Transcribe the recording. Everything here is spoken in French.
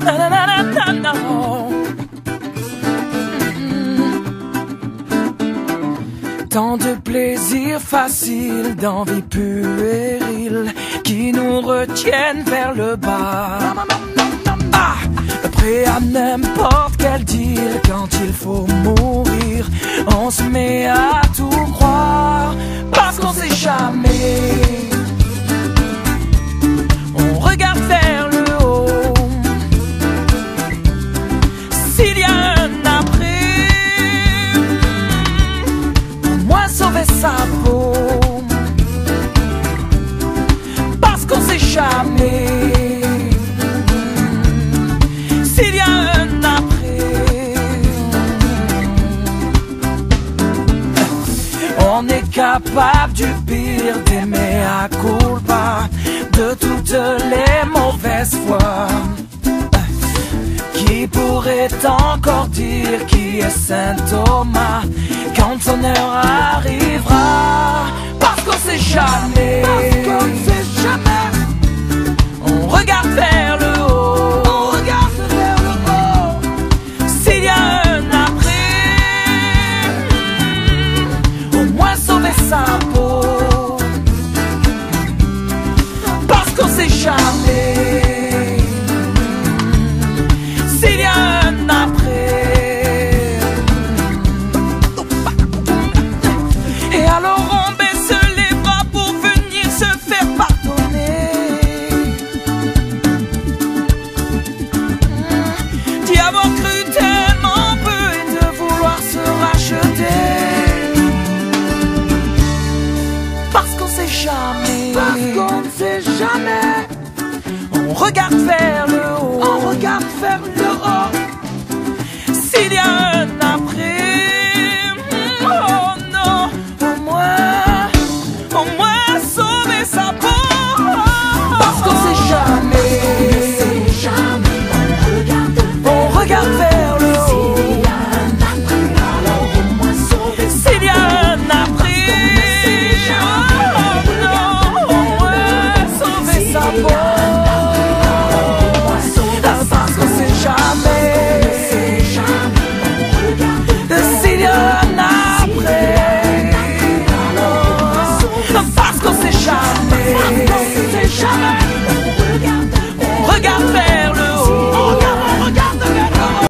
Na, na, na, na, na, na. Tant de plaisirs faciles, d'envie puérile qui nous retiennent vers le bas. Ah, prêt à n'importe quel deal quand il faut mourir. On se met à tout croire parce qu'on sait jamais. On regarde vers le haut. S'il y a un après, au moins sauver sa peau. Parce qu'on sait jamais. S'il y a un après, on est capable du pire, d'aimer à culpa, de toutes les mauvaises fois. Qui pourrait encore dire qui est Saint Thomas quand son heure arrivera? Parce qu'on sait jamais. Parce qu'on sait jamais. On regarde vers le haut. On regarde vers le haut. S'il y a un après, au moins sauver sa peau. Parce qu'on sait jamais. S'il y a un après. Et alors on baisse les bras pour venir se faire pardonner. D'y avoir cru tellement peu et de vouloir se racheter. Parce qu'on sait jamais. Parce qu'on sait jamais. On regarde vers le haut. On regarde vers le haut.